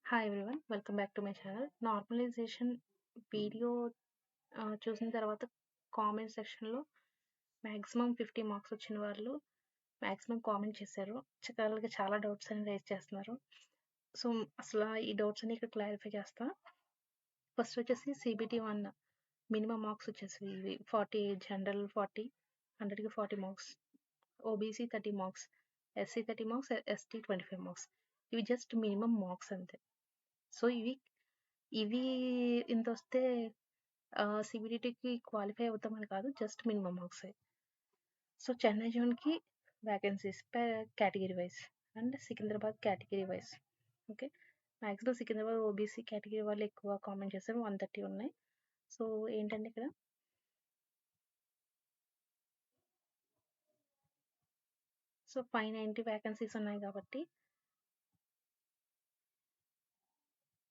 Hi everyone. Welcome back to my channel. Normalization video చూసిన తర్వాత comment సెక్షన్‌లో maximum 50 marks వచ్చిన వాళ్ళు మాక్సిమం కామెంట్ చేశారు. చాలా డౌట్స్ అని రైజ్ చేస్తున్నారు. సో, అసల ఈ డౌట్స్ అన్ని ఇక్కడ క్లారిఫై చేస్తా. ఫస్ట్ వచ్చేసి CBT 1 మినిమమ్ మార్క్స్ వచ్చేసి ఇవి 40, జనరల్ 40, 100కి 40 marks, OBC 30 marks, SC 30 marks, ST 25 marks. ఇవి జస్ట్ మినిమమ్ మార్క్స్ అంతే. సో, ఇవి ఇంతొస్తే CBDTకి క్వాలిఫై అవుతామని కాదు. జస్ట్ మినిమమ్ మార్క్సే. సో, చెన్నై జోన్‌కి vacancies category wise and Secunderabad category wise. Okay. Maximum Secunderabad OBC category వాళ్ళు ఎక్కువ కామెంట్ చేశారు. 130 ఉన్నాయి. సో, ఏంటంటే ఇక్కడ సో, 590 వేకెన్సీస్ ఉన్నాయి కాబట్టి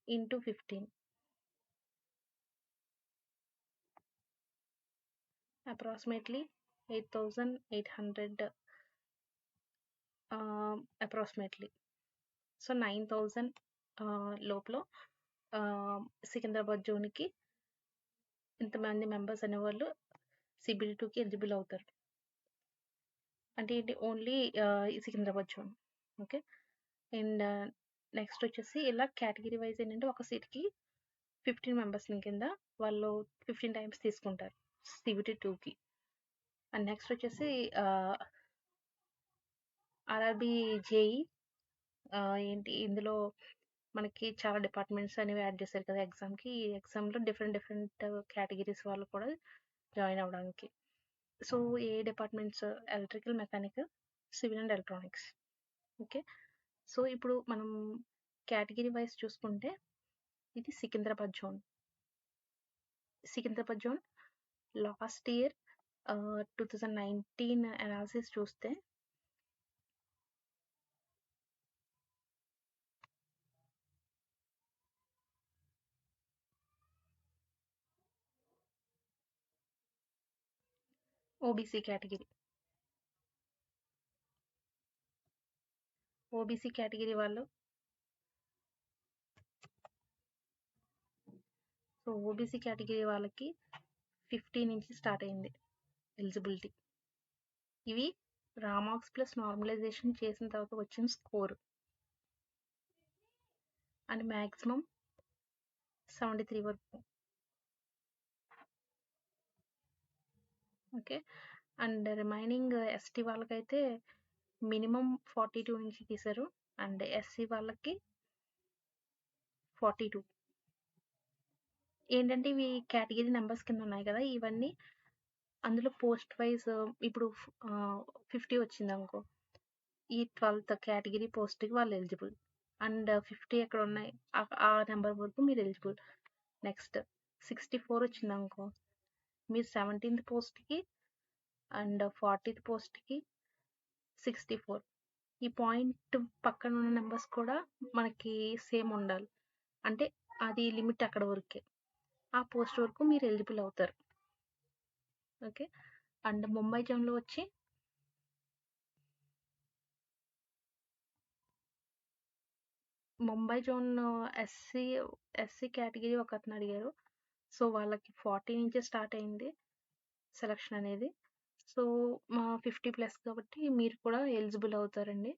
ఇంటూ 15 అప్రాక్సిమేట్లీ 8,800 అప్రాక్సిమేట్లీ. సో, 9,000 లోపల సికింద్రాబాద్ జోన్‌కి ఇంతమంది మెంబర్స్ అనేవాళ్ళు CBD2కి ఎలిజిబుల్ అవుతారు. అంటే ఏంటి ఓన్లీ ఈ Secunderabad zone. Okay. And next వచ్చేసి ఇలా కేటగిరీ వైజ్ ఏంటంటే ఒక సీట్‌కి 15 మెంబర్స్‌ని కింద వాళ్ళు 15 టైమ్స్ తీసుకుంటారు CBD2కి. అండ్ నెక్స్ట్ వచ్చేసి RRB జేఈ ఏంటి ఇందులో మనకి చాలా డిపార్ట్మెంట్స్ అనేవి యాడ్ చేశారు కదా ఎగ్జామ్‌కి. ఈ ఎగ్జామ్‌లో డిఫరెంట్ కేటగిరీస్ వాళ్ళు కూడా జాయిన్ అవ్వడానికి. So, A departments electrical, mechanical, civil and electronics. Okay. So, ఇప్పుడు మనం కేటగిరీ వైస్ చూసుకుంటే ఇది Secunderabad zone. Secunderabad zone last year 2019 analysis చూస్తే ఓబీసీ కేటగిరీ. ఓబీసీ కేటగిరీ వాళ్ళు సో, ఓబీసీ కేటగిరీ వాళ్ళకి 50 నుంచి స్టార్ట్ అయింది ఎలిజిబిలిటీ. ఇవి రామాక్స్ ప్లస్ నార్మలైజేషన్ చేసిన తర్వాత వచ్చిన స్కోర్. అండ్ మాక్సిమం 73 వరకు. ఓకే. అండ్ రిమైనింగ్ ఎస్టీ వాళ్ళకైతే మినిమం 42 నుంచి తీశారు. అండ్ ఎస్సీ వాళ్ళకి 42. ఏంటంటే ఇవి కేటగిరీ నెంబర్స్ కింద ఉన్నాయి కదా ఇవన్నీ. అందులో పోస్ట్ వైజ్ ఇప్పుడు 50 వచ్చిందనుకో, ఈ 12th కేటగిరీ పోస్ట్‌కి వాళ్ళు ఎలిజిబుల్. అండ్ 50 ఎక్కడ ఉన్నాయి ఆ నెంబర్ వరకు మీరు ఎలిజిబుల్. నెక్స్ట్ 64 వచ్చిందనుకో, మీరు 17th పోస్ట్‌కి అండ్ 40th పోస్ట్‌కి 64. ఈ పాయింట్ పక్కన ఉన్న నెంబర్స్ కూడా మనకి సేమ్ ఉండాలి. అంటే అది లిమిట్ అక్కడ వరకే. ఆ పోస్ట్ వరకు మీరు ఎలిజిబుల్ అవుతారు. ఓకే. అండ్ ముంబై జోన్‌లో వచ్చి ముంబై జోన్ ఎస్సీ కేటగిరీ ఒకతను అడిగారు. సో, వాళ్ళకి 40 నుంచే స్టార్ట్ అయింది సెలక్షన్ అనేది. సో, 50+ కాబట్టి మీరు కూడా ఎలిజిబుల్ అవుతారండి.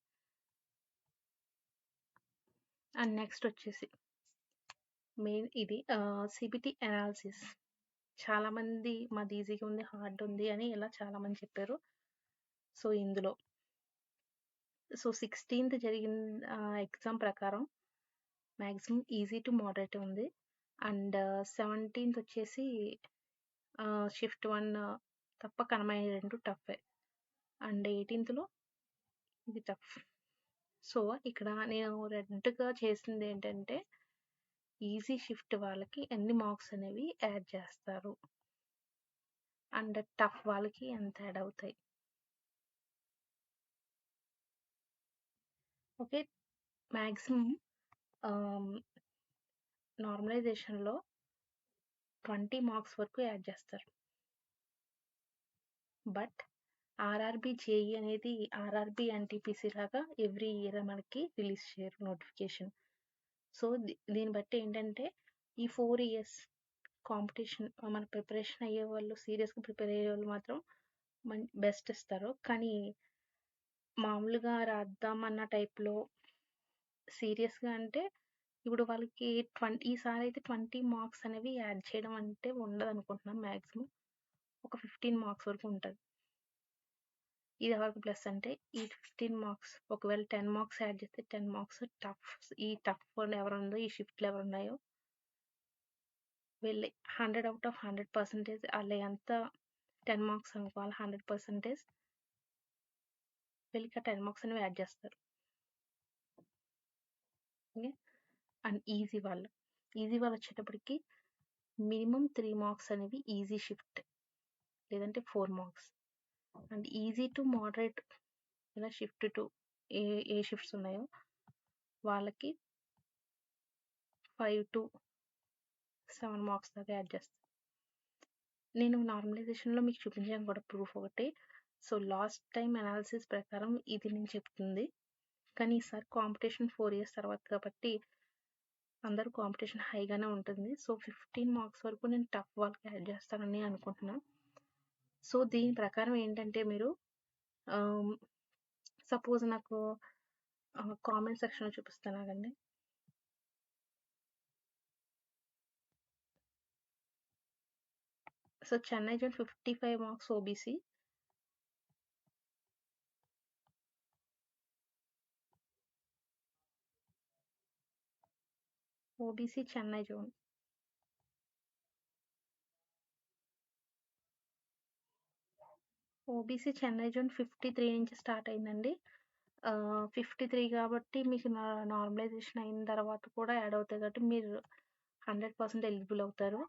అండ్ నెక్స్ట్ వచ్చేసి మెయిన్ ఇది CBT అనాలిసిస్. చాలామంది మాది ఈజీగా ఉంది, హార్డ్ ఉంది అని ఇలా చాలామంది చెప్పారు. సో, ఇందులో 16th జరిగిన ఎగ్జామ్ ప్రకారం మాక్సిమం ఈజీ టు మోడరేట్ ఉంది. అండ్ 17th వచ్చేసి షిఫ్ట్ 1 తప్ప కనమైన 2 టఫే. అండ్ 18thలో ఇది టఫ్. సో, ఇక్కడ నేను రెడ్‌గా చేసింది ఏంటంటే ఈజీ షిఫ్ట్ వాళ్ళకి ఎన్ని మార్క్స్ అనేవి యాడ్ చేస్తారు. అండ్ టఫ్ వాళ్ళకి ఎంత యాడ్ అవుతాయి. ఓకే. మాక్సిమం నార్మలైజేషన్‌లో 20 మార్క్స్ వరకు యాడ్ చేస్తారు. బట్ ఆర్ఆర్‌బీ జేఈ అనేది ఆర్ఆర్‌బీ ఎన్‌టీపీసీ లాగా ఎవ్రీ ఇయర్ మనకి రిలీజ్ చేయరు నోటిఫికేషన్. సో, దీన్ని బట్టి ఏంటంటే ఈ 4 ఇయర్స్ కాంపిటీషన్ మన ప్రిపరేషన్ అయ్యేవాళ్ళు సీరియస్‌గా ప్రిపేర్ అయ్యేవాళ్ళు మాత్రం బెస్ట్ ఇస్తారు. కానీ మామూలుగా రాద్దామన్న టైప్‌లో సీరియస్‌గా అంటే ఇప్పుడు వాళ్ళకి ఈసారైతే 20 మార్క్స్ అనేవి యాడ్ చేయడం అంటే ఉండదనుకుంటున్నాను మాక్సిమం. ఒక 15 మార్క్స్ వరకు ఉంటది. ఇది ఎవరికి ప్లస్ అంటే ఈ 15 మార్క్స్ ఒకవేళ 10 మార్క్స్ యాడ్ చేస్తే 10 మార్క్స్ ఈ టఫ్ వన్ ఎవరుందో ఈ షిఫ్ట్‌లు ఎవరున్నాయో వీళ్ళే 100 ఔట్ ఆఫ్ 100% ఆళ్ళయి ఎంత 10 మార్క్స్ అనుకోవాలి 100% వీళ్ళకి ఆ 10 మార్క్స్ అనేవి యాడ్ చేస్తారు. ఓకే. అండ్ ఈజీ వాళ్ళు. ఈజీ వాళ్ళొచ్చేటప్పటికి మినిమమ్ 3 మార్క్స్ అనేవి ఈజీ షిఫ్ట్. లేదంటే 4 marks. And easy to moderate ఇలా షిఫ్ట్ టు ఏ ఏ షిఫ్ట్స్ ఉన్నాయో వాళ్ళకి 5-7 మార్క్స్ దాకా యాడ్ చేస్తారు. నేను నార్మలైజేషన్‌లో మీకు చూపించాను కూడా ప్రూఫ్ ఒకటి. సో, లాస్ట్ టైమ్ అనాలిసిస్ ప్రకారం ఇది నేను చెప్తుంది. కానీ ఈసారి కాంపిటీషన్ 4 ఇయర్స్ తర్వాత కాబట్టి అందరూ కాంపిటీషన్ హైగానే ఉంటుంది. సో, 15 మార్క్స్ వరకు నేను టఫ్ వాళ్ళకి యాడ్ చేస్తానని అనుకుంటున్నా. సో, దీని ప్రకారం ఏంటంటే మీరు ఆహ్, సపోజ్ నాకు కామెంట్ సెక్షన్‌లో చూపిస్తాను ఆగండి. So, Chennai zone 55 marks OBC. OBC Chennai zone. OBC Chennai zone 53 నుంచి స్టార్ట్ అయిందండి. 53 కాబట్టి మీకు నార్మలైజేషన్ అయిన తర్వాత కూడా యాడ్ అవుతాయి కాబట్టి మీరు 100% ఎలిజిబుల్ అవుతారు.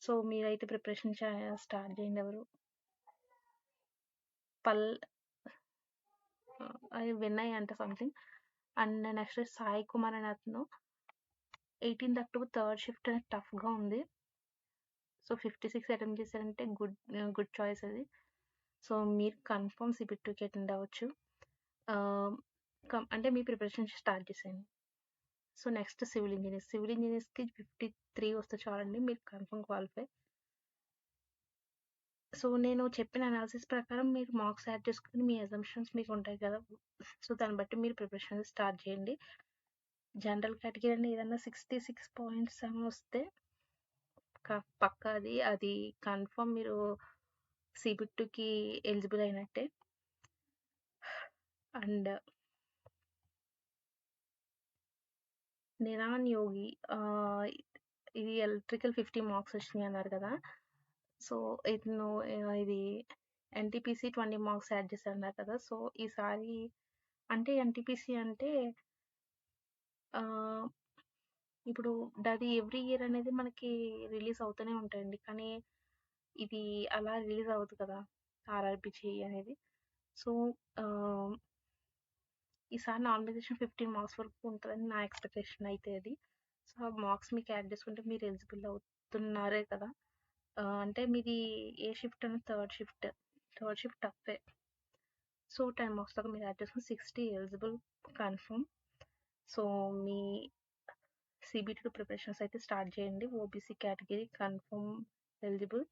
సో, మీరైతే ప్రిపరేషన్ స్టార్ట్ చేయండి ఎవరు. పల్ అది వినయ్ అంట something. And next Sai Kumar అనే అతను 18థ్ అక్టోబర్ థర్డ్ షిఫ్ట్ అనేది టఫ్‌గా ఉంది. సో, 56 అటెంప్ట్ చేశారంటే గుడ్ చాయిస్ అది. సో, మీరు కన్ఫర్మ్ CBIT2కి అటెండ్ అవ్వచ్చు. ఆహ్, అంటే మీ ప్రిపరేషన్ స్టార్ట్ చేసేయండి. So, next civil engineers. Civil ఇంజినీర్స్‌కి 53 వస్తే చాలండి మీరు కన్ఫర్మ్ క్వాలిఫై. సో, నేను చెప్పిన అనాలిసిస్ ప్రకారం మీరు మార్క్స్ యాడ్ చేసుకొని మీ అజంప్షన్స్ మీకు ఉంటాయి కదా! సో, దాన్ని బట్టి మీరు ప్రిపరేషన్ స్టార్ట్ చేయండి. జనరల్ కేటగిరీ అని ఏదన్నా 66.7 వస్తే పక్కా అది కన్ఫర్మ్ మీరు CBIT2కి ఎలిజిబుల్ అయినట్టే. అండ్ నిరాన్ యోగి ఇది ఎలక్ట్రికల్ 50 మార్క్స్ వచ్చినాయి అన్నారు కదా! సో, ఇతను ఇది ఎన్‌టీపీసీ 20 మార్క్స్ యాడ్ చేశారన్నారు కదా! సో, ఈసారి అంటే ఎన్‌టీపీసీ అంటే ఆహ్, ఇప్పుడు అది ఎవ్రీ ఇయర్ అనేది మనకి రిలీజ్ అవుతూనే ఉంటాయండి. కానీ ఇది అలా రిలీజ్ అవ్వదు కదా! ఆర్ఆర్‌బీ జేఈఈ అనేది. సో, ఆహ్, ఈసారి నార్మలైజేషన్ 15 మార్క్స్ వరకు ఉంటదని నా ఎక్స్‌పెక్టేషన్ అయితే అది. సో, ఆ మార్క్స్ మీకు యాడ్ చేసుకుంటే మీరు ఎలిజిబుల్ అవుతున్నారే కదా! అంటే మీది ఏ షిఫ్ట్ అన్నా థర్డ్ షిఫ్ట్. థర్డ్ షిఫ్ట్ టఫే. సో, 10 మార్క్స్ దాకా మీరు యాడ్ చేసుకొని 60 ఎలిజిబుల్ కన్ఫర్మ్. సో, మీ CBT2 ప్రిపరేషన్స్ అయితే స్టార్ట్ చేయండి. OBC category confirm eligible.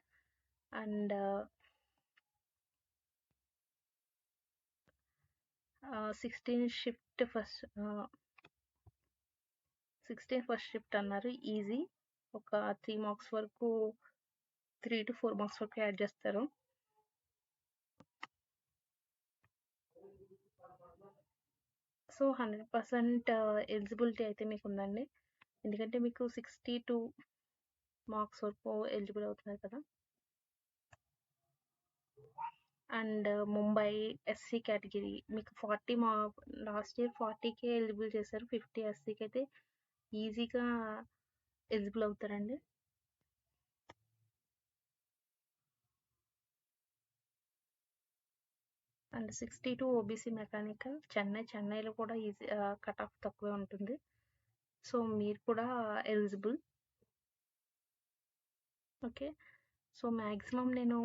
And 16 shift first 16 first shift అన్నారు. ఈజీ. ఒక 3 మార్క్స్ వరకు 3-4 మార్క్స్ వరకు యాడ్ చేస్తారు. సో, 100% ఎలిజిబిలిటీ అయితే మీకుందండి. ఎందుకంటే మీకు 62 మార్క్స్ వరకు ఎలిజిబుల్ అవుతున్నారు కదా! అండ్ ముంబై ఎస్సీ కేటగిరీ మీకు 40 లాస్ట్ ఇయర్ 40కే ఎలిజిబుల్ చేశారు. 50 ఎస్సీకి అయితే ఈజీగా ఎలిజిబుల్ అవుతారండి. అండ్ 62 ఓబీసీ మెకానికల్ చెన్నైలో కూడా ఈజీ కట్ ఆఫ్ తక్కువే ఉంటుంది. సో, మీరు కూడా ఎలిజిబుల్. ఓకే. సో, మాక్సిమం నేను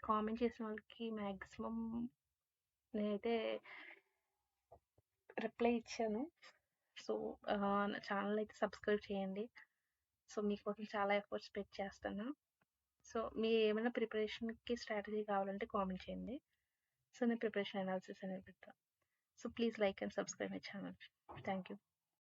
కామెంట్ చేసిన వాళ్ళకి నేనైతే రిప్లై ఇచ్చాను. సో, నా ఛానల్ అయితే సబ్స్క్రైబ్ చేయండి. సో, మీకోసం చాలా ఎఫర్ట్స్ చేస్తాను. సో, ఏమైనా ప్రిపరేషన్‌కి స్ట్రాటజీ కావాలంటే కామెంట్ చేయండి. సో, నేను ప్రిపరేషన్ అనాలిసిస్ అనేది పెడతా. So, please like and subscribe my channel. Thank you.